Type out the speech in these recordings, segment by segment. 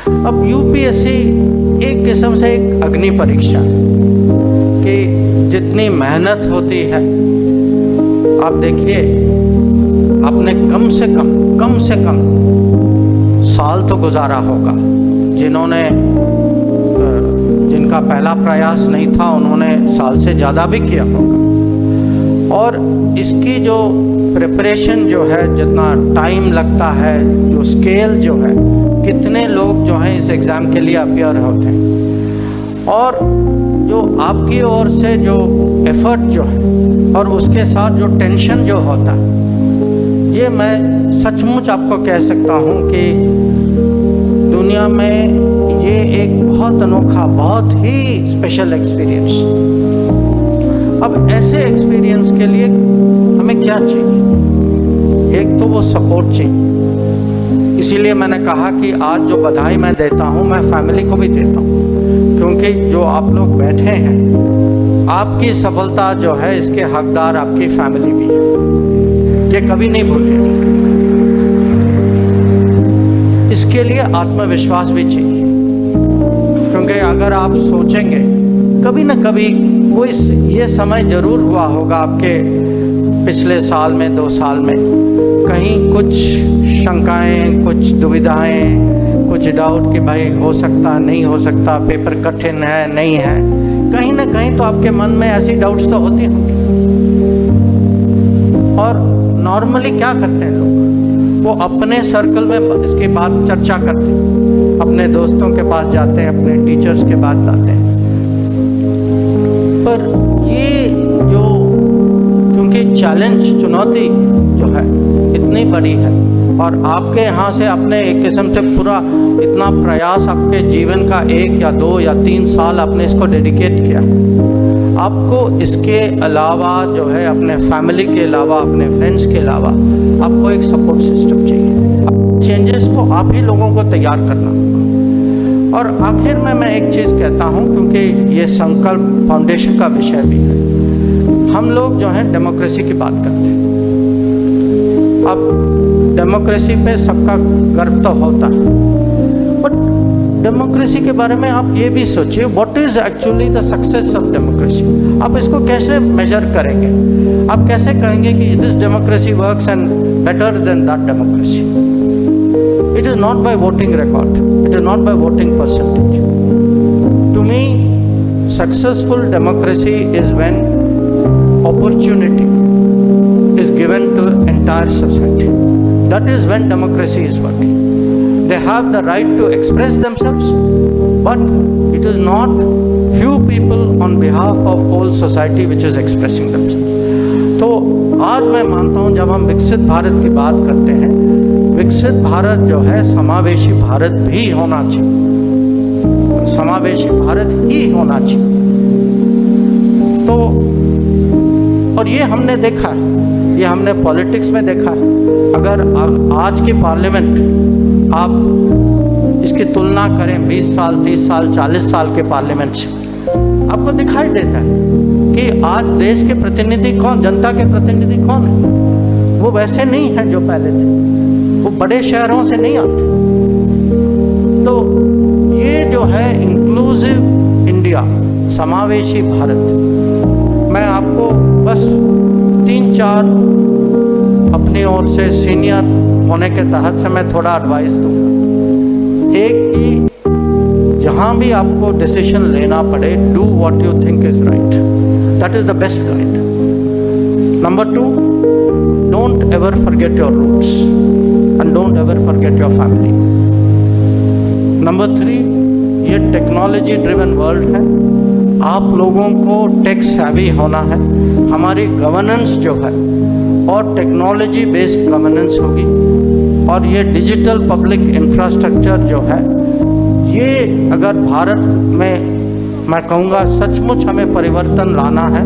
अब यूपीएससी एक किस्म से एक अग्नि परीक्षा कि जितनी मेहनत होती है, आप देखिए आपने कम से कम साल तो गुजारा होगा। जिनका पहला प्रयास नहीं था उन्होंने साल से ज़्यादा भी किया होगा। और इसकी जो प्रिपरेशन जो है, जितना टाइम लगता है, जो स्केल जो है, कितने लोग जो हैं इस एग्ज़ाम के लिए अपियर होते हैं, और जो आपकी ओर से जो एफर्ट जो है और उसके साथ जो टेंशन जो होता है, ये मैं सचमुच आपको कह सकता हूँ कि दुनिया में ये एक बहुत अनोखा, बहुत ही स्पेशल एक्सपीरियंस। अब ऐसे एक्सपीरियंस के लिए हमें क्या चाहिए? एक तो वो सपोर्ट चाहिए। इसीलिए मैंने कहा कि आज जो बधाई मैं देता हूँ, मैं फैमिली को भी देता हूँ, क्योंकि जो आप लोग बैठे हैं, आपकी सफलता जो है इसके हकदार आपकी फैमिली भी है, ये कभी नहीं भूलिएगा। इसके लिए आत्मविश्वास भी चाहिए, क्योंकि अगर आप सोचेंगे कभी ना कभी ये समय जरूर हुआ होगा आपके पिछले साल में, 2 साल में, कहीं कुछ शंकाएं, कुछ दुविधाएं, कुछ डाउट कि भाई हो सकता नहीं हो सकता, पेपर कठिन है नहीं है, कहीं ना कहीं तो आपके मन में ऐसी डाउट्स तो होती होंगी। और नॉर्मली क्या करते हैं लोग, वो अपने सर्कल में इसकी बात चर्चा करते हैं, अपने दोस्तों के पास जाते हैं, अपने टीचर्स के पास जाते हैं। पर ये जो, क्योंकि चैलेंज, चुनौती जो है इतनी बड़ी है, और आपके यहाँ से अपने एक किस्म से पूरा इतना प्रयास, आपके जीवन का 1 या 2 या 3 साल आपने इसको डेडिकेट किया, आपको इसके अलावा जो है अपने फैमिली के अलावा, अपने फ्रेंड्स के अलावा, आपको एक सपोर्ट सिस्टम चाहिए। चेंजेस को आप ही लोगों को तैयार करना होगा। और आखिर में मैं एक चीज़ कहता हूँ, क्योंकि ये संकल्प फाउंडेशन का विषय भी है, हम लोग जो हैं डेमोक्रेसी की बात करते हैं। अब डेमोक्रेसी पे सबका गर्व तो होता है, बट डेमोक्रेसी के बारे में आप ये भी सोचिए, what is actually the success of democracy. आप इसको कैसे मेजर करेंगे? आप कैसे कहेंगे कि this democracy works and better than that democracy? It is not by voting record, it is not by voting percentage. To me successful democracy is when opportunity is given to entire society. That is when democracy is working. They have the right to express themselves, but it is not few people on behalf of whole society which is expressing themselves. तो आज मैं मानता हूँ, जब हम विकसित भारत की बात करते हैं, विकसित भारत जो है समावेशी भारत भी होना चाहिए, समावेशी भारत ही होना चाहिए। तो और ये हमने देखा है, ये हमने पॉलिटिक्स में देखा है। अगर आज की पार्लियामेंट आप इसकी तुलना करें 20 साल, 30 साल, 40 साल के पार्लियामेंट से, आपको दिखाई देता है कि आज देश के प्रतिनिधि कौन, जनता के प्रतिनिधि कौन है। वो वैसे नहीं है जो पहले थे, वो बड़े शहरों से नहीं आते। तो ये जो है इंक्लूसिव इंडिया, समावेशी भारत, मैं आपको बस 3-4 अपनी ओर से सीनियर होने के तहत से मैं थोड़ा एडवाइस दूंगा। एक कि जहाँ भी आपको डिसीजन लेना पड़े, do what you think is right, that is the best guide. Number 2, don't ever forget your roots and don't ever forget your family. Number 3, ये टेक्नोलॉजी ड्रिवन वर्ल्ड है, आप लोगों को टेक सेवी होना है। हमारी गवर्नेंस जो है और टेक्नोलॉजी बेस्ड गवर्नेंस होगी, और ये डिजिटल पब्लिक इंफ्रास्ट्रक्चर जो है, ये अगर भारत में मैं कहूँगा सचमुच हमें परिवर्तन लाना है,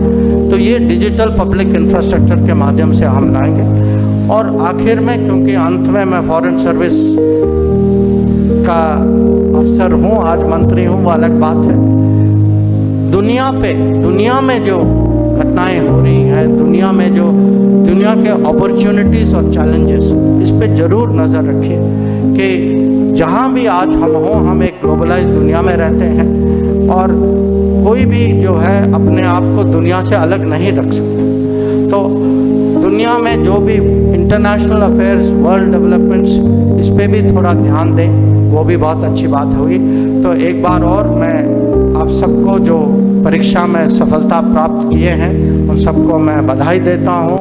तो ये डिजिटल पब्लिक इंफ्रास्ट्रक्चर के माध्यम से हम लाएंगे। और आखिर में, क्योंकि अंत में मैं फॉरेन सर्विस का अफसर हूँ, आज मंत्री हूँ, वो अलग बात है। दुनिया में जो घटनाएं हो रही हैं, दुनिया के अपॉर्चुनिटीज़ और चैलेंजेस, इस पे ज़रूर नज़र रखिए कि जहाँ भी आज हम हों, हम एक ग्लोबलाइज दुनिया में रहते हैं और कोई भी जो है अपने आप को दुनिया से अलग नहीं रख सकता। तो दुनिया में जो भी इंटरनेशनल अफेयर्स, वर्ल्ड डेवलपमेंट्स, इस पे भी थोड़ा ध्यान दें, वो भी बहुत अच्छी बात होगी। तो एक बार और मैं आप सबको जो परीक्षा में सफलता प्राप्त किए हैं उन सबको मैं बधाई देता हूँ।